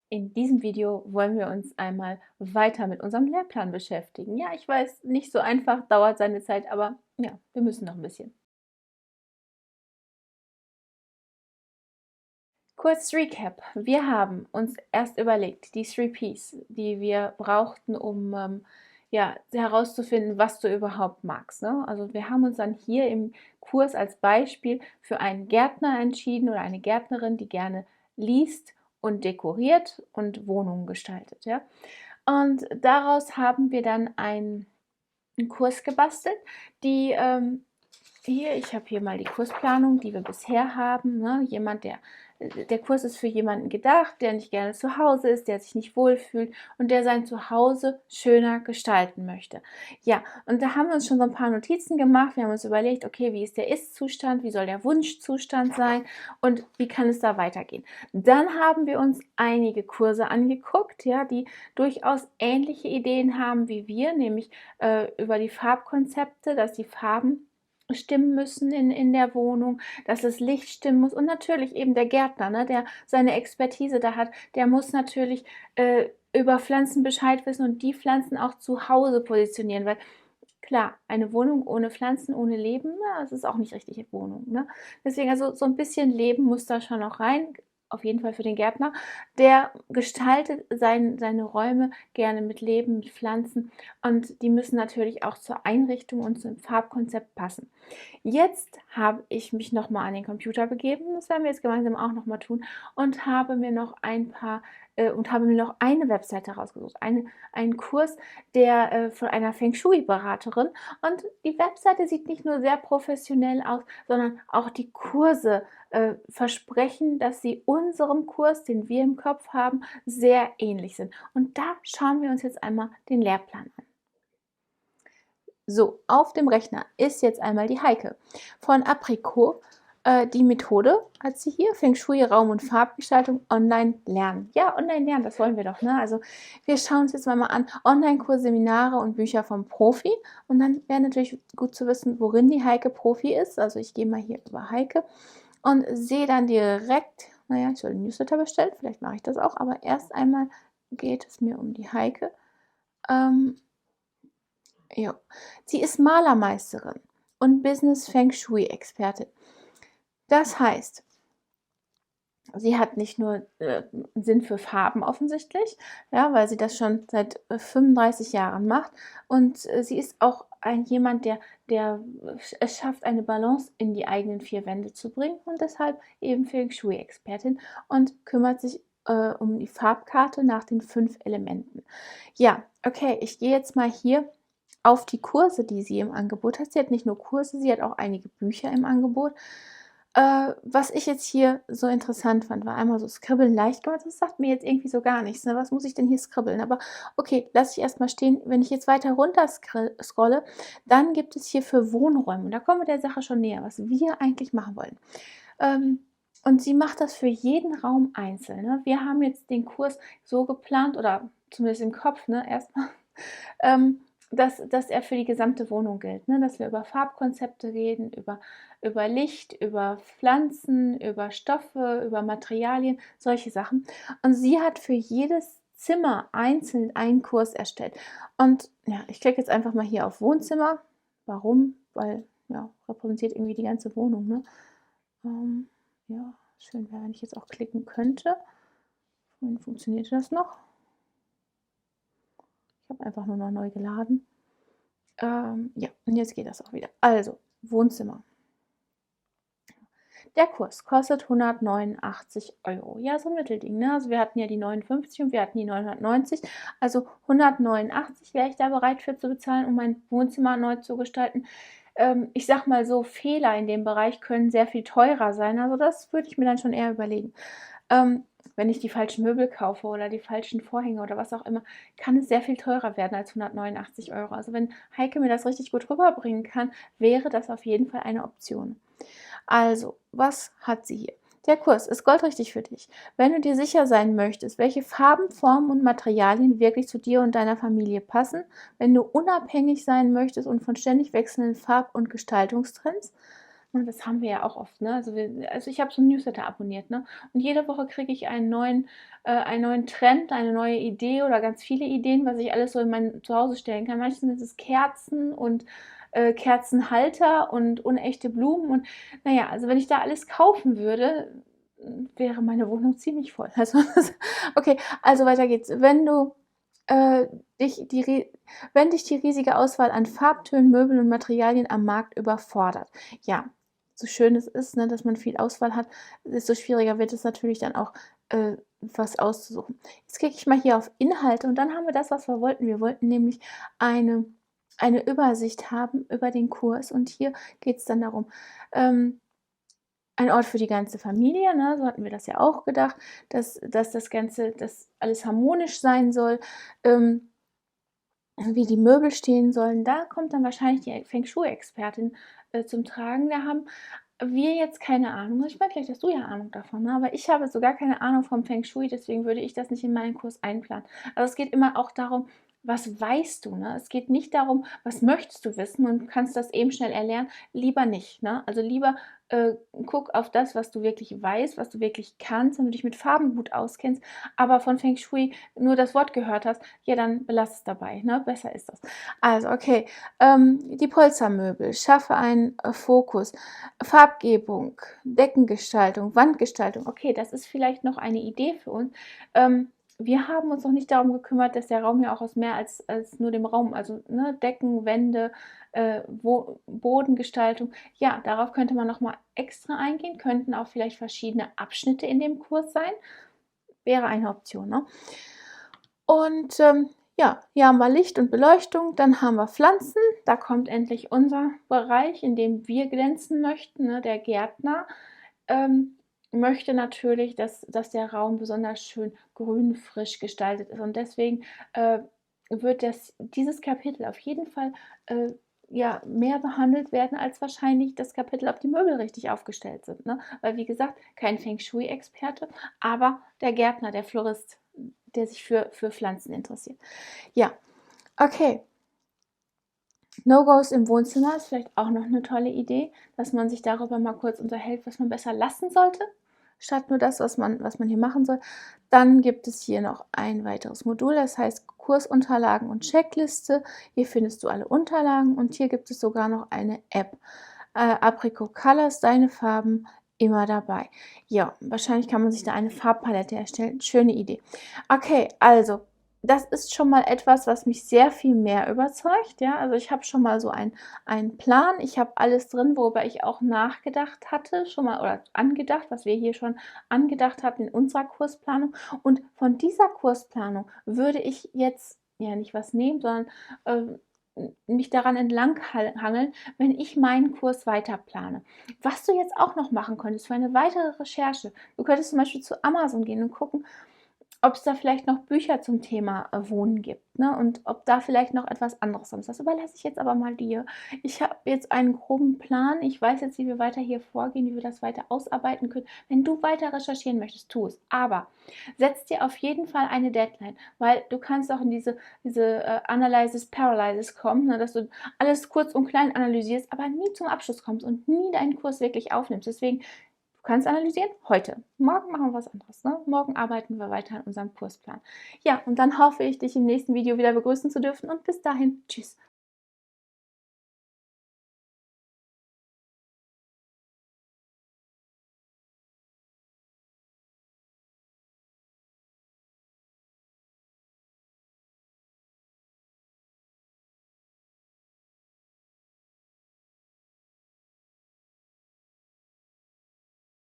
In diesem Video wollen wir uns einmal weiter mit unserem Lehrplan beschäftigen. Ja, ich weiß, nicht so einfach, dauert seine Zeit, aber ja, wir müssen noch ein bisschen. Kurz Recap. Wir haben uns erst überlegt, die 3 Ps, die wir brauchten, um ja, herauszufinden, was du überhaupt magst. Ne? Also wir haben uns dann hier im Kurs als Beispiel für einen Gärtner entschieden oder eine Gärtnerin, die gerne liest und dekoriert und Wohnungen gestaltet. Ja? Und daraus haben wir dann einen Kurs gebastelt, die hier, ich habe hier mal die Kursplanung, die wir bisher haben. Ne? Der Kurs ist für jemanden gedacht, der nicht gerne zu Hause ist, der sich nicht wohlfühlt und der sein Zuhause schöner gestalten möchte. Ja, und da haben wir uns schon so ein paar Notizen gemacht. Wir haben uns überlegt, okay, wie ist der Ist-Zustand, wie soll der Wunschzustand sein und wie kann es da weitergehen. Dann haben wir uns einige Kurse angeguckt, ja, die durchaus ähnliche Ideen haben wie wir, nämlich über die Farbkonzepte, dass die Farben stimmen müssen in der Wohnung, dass das Licht stimmen muss und natürlich eben der Gärtner, ne, der seine Expertise da hat, der muss natürlich über Pflanzen Bescheid wissen und die Pflanzen auch zu Hause positionieren, weil klar, eine Wohnung ohne Pflanzen, ohne Leben, ja, das ist auch nicht richtig Wohnung. Ne? Deswegen, also so ein bisschen Leben muss da schon noch rein, auf jeden Fall für den Gärtner. Der gestaltet seine Räume gerne mit Leben, mit Pflanzen und die müssen natürlich auch zur Einrichtung und zum Farbkonzept passen. Jetzt habe ich mich nochmal an den Computer begeben, das werden wir jetzt gemeinsam auch nochmal tun, und habe mir noch eine Webseite rausgesucht, einen Kurs, der von einer Feng Shui-Beraterin, und die Webseite sieht nicht nur sehr professionell aus, sondern auch die Kurse versprechen, dass sie unserem Kurs, den wir im Kopf haben, sehr ähnlich sind. Und da schauen wir uns jetzt einmal den Lehrplan an. So, auf dem Rechner ist jetzt einmal die Heike von Apricot. Die Methode hat sie hier, Feng Shui, Raum- und Farbgestaltung, online lernen. Ja, online lernen, das wollen wir doch, ne? Also wir schauen uns jetzt mal an, Online-Kurs, Seminare und Bücher vom Profi. Und dann wäre natürlich gut zu wissen, worin die Heike Profi ist. Also ich gehe mal hier über Heike und sehe dann direkt, naja, ich soll den Newsletter bestellen, vielleicht mache ich das auch, aber erst einmal geht es mir um die Heike. Ja. Sie ist Malermeisterin und Business Feng Shui-Expertin. Das heißt, sie hat nicht nur einen Sinn für Farben offensichtlich, ja, weil sie das schon seit 35 Jahren macht. Und sie ist auch jemand, der es schafft, eine Balance in die eigenen 4 Wände zu bringen und deshalb eben Feng Shui-Expertin und kümmert sich um die Farbkarte nach den 5 Elementen. Ja, okay, ich gehe jetzt mal hier auf die Kurse, die sie im Angebot hat. Sie hat nicht nur Kurse, sie hat auch einige Bücher im Angebot. Was ich jetzt hier so interessant fand, war einmal so Skribbeln leicht gemacht. Das sagt mir jetzt irgendwie so gar nichts. Ne? Was muss ich denn hier skribbeln? Aber okay, lasse ich erstmal stehen. Wenn ich jetzt weiter runter scrolle, dann gibt es hier für Wohnräume. Und da kommen wir der Sache schon näher, was wir eigentlich machen wollen. Und sie macht das für jeden Raum einzeln. Ne? Wir haben jetzt den Kurs so geplant, oder zumindest im Kopf, ne, erstmal, dass er für die gesamte Wohnung gilt. Ne? Dass wir über Farbkonzepte reden, über Licht, über Pflanzen, über Stoffe, über Materialien, solche Sachen. Und sie hat für jedes Zimmer einzeln einen Kurs erstellt. Und ja, ich klicke jetzt einfach mal hier auf Wohnzimmer. Warum? Weil, ja, repräsentiert irgendwie die ganze Wohnung. Ne? Ja, schön wäre, wenn ich jetzt auch klicken könnte. Vorhin funktionierte das noch. Ich habe einfach nur noch neu geladen. Ja, und jetzt geht das auch wieder. Also, Wohnzimmer. Der Kurs kostet 189 Euro. Ja, so ein Mittelding. Ne? Also wir hatten ja die 59 und wir hatten die 990. Also 189 wäre ich da bereit für zu bezahlen, um mein Wohnzimmer neu zu gestalten. Ich sag mal so, Fehler in dem Bereich können sehr viel teurer sein. Also das würde ich mir dann schon eher überlegen. Wenn ich die falschen Möbel kaufe oder die falschen Vorhänge oder was auch immer, kann es sehr viel teurer werden als 189 Euro. Also wenn Heike mir das richtig gut rüberbringen kann, wäre das auf jeden Fall eine Option. Also, was hat sie hier? Der Kurs ist goldrichtig für dich. Wenn du dir sicher sein möchtest, welche Farben, Formen und Materialien wirklich zu dir und deiner Familie passen, wenn du unabhängig sein möchtest und von ständig wechselnden Farb- und Gestaltungstrends, Und das haben wir ja auch oft, ne? Also ich habe so 'n Newsletter abonniert, ne? Und jede Woche kriege ich einen neuen Trend, eine neue Idee oder ganz viele Ideen, was ich alles so in mein Zuhause stellen kann. Manchmal sind es Kerzen und, Kerzenhalter und unechte Blumen und na ja, also wenn ich da alles kaufen würde, wäre meine Wohnung ziemlich voll. Also okay, also weiter geht's. Äh, dich die rie wenn dich die riesige Auswahl an Farbtönen, Möbeln und Materialien am Markt überfordert. Ja, so schön es ist, ne, dass man viel Auswahl hat, desto schwieriger wird es natürlich dann auch, was auszusuchen. Jetzt klicke ich mal hier auf Inhalte und dann haben wir das, was wir wollten. Wir wollten nämlich eine eine Übersicht haben über den Kurs und hier geht's dann darum, ähm, ein Ort für die ganze Familie, ne? So hatten wir das ja auch gedacht, dass das alles harmonisch sein soll. Wie die Möbel stehen sollen, da kommt dann wahrscheinlich die Feng Shui-Expertin, zum Tragen. Da haben wir jetzt keine Ahnung. Ich meine, vielleicht hast du ja Ahnung davon, ne? Aber ich habe so gar keine Ahnung vom Feng Shui, deswegen würde ich das nicht in meinen Kurs einplanen. Also, es geht immer auch darum, was weißt du, ne? Es geht nicht darum, was möchtest du wissen und kannst das eben schnell erlernen. Lieber nicht, ne? Also, lieber, äh, guck auf das, was du wirklich weißt, was du wirklich kannst, wenn du dich mit Farben gut auskennst, aber von Feng Shui nur das Wort gehört hast, ja, dann belass es dabei, ne? Besser ist das. Also, okay, die Polstermöbel, schaffe einen, Fokus, Farbgebung, Deckengestaltung, Wandgestaltung. Okay, das ist vielleicht noch eine Idee für uns. Wir haben uns noch nicht darum gekümmert, dass der Raum ja auch aus mehr als nur dem Raum, also, ne, Decken, Wände, Wo Bodengestaltung. Ja, darauf könnte man noch mal extra eingehen, könnten auch vielleicht verschiedene Abschnitte in dem Kurs sein. Wäre eine Option, ne? Und, ja, hier haben wir Licht und Beleuchtung, dann haben wir Pflanzen. Da kommt endlich unser Bereich, in dem wir glänzen möchten, ne? Der Gärtner, möchte natürlich, dass der Raum besonders schön grün, frisch gestaltet ist und deswegen, wird dieses Kapitel auf jeden Fall, ja, mehr behandelt werden als wahrscheinlich das Kapitel, ob die Möbel richtig aufgestellt sind, ne? Weil wie gesagt, kein Feng Shui-Experte, aber der Gärtner, der Florist, der sich für Pflanzen interessiert. Ja, okay. No-Gos im Wohnzimmer ist vielleicht auch noch eine tolle Idee, dass man sich darüber mal kurz unterhält, was man besser lassen sollte, statt nur das, was man hier machen soll. Dann gibt es hier noch ein weiteres Modul, das heißt Kursunterlagen und Checkliste. Hier findest du alle Unterlagen und hier gibt es sogar noch eine App. Apricot Colors, deine Farben immer dabei. Ja, wahrscheinlich kann man sich da eine Farbpalette erstellen. Schöne Idee. Okay, also das ist schon mal etwas, was mich sehr viel mehr überzeugt, ja. Also, ich habe schon mal so einen Plan. Ich habe alles drin, worüber ich auch nachgedacht hatte, schon mal oder angedacht, was wir hier schon angedacht hatten in unserer Kursplanung. Und von dieser Kursplanung würde ich jetzt ja nicht was nehmen, sondern, mich daran entlang hangeln, wenn ich meinen Kurs weiterplane. Was du jetzt auch noch machen könntest für eine weitere Recherche: Du könntest zum Beispiel zu Amazon gehen und gucken, ob es da vielleicht noch Bücher zum Thema, Wohnen gibt, ne? Und ob da vielleicht noch etwas anderes sonst. Das überlasse ich jetzt aber mal dir. Ich habe jetzt einen groben Plan. Ich weiß jetzt, wie wir weiter hier vorgehen, wie wir das weiter ausarbeiten können. Wenn du weiter recherchieren möchtest, tu es. Aber setz dir auf jeden Fall eine Deadline, weil du kannst auch in diese Analysis Paralysis kommen, ne, dass du alles kurz und klein analysierst, aber nie zum Abschluss kommst und nie deinen Kurs wirklich aufnimmst. Deswegen du kannst analysieren heute. Morgen machen wir was anderes. Ne? Morgen arbeiten wir weiter an unserem Kursplan. Ja, und dann hoffe ich, dich im nächsten Video wieder begrüßen zu dürfen. Und bis dahin, tschüss.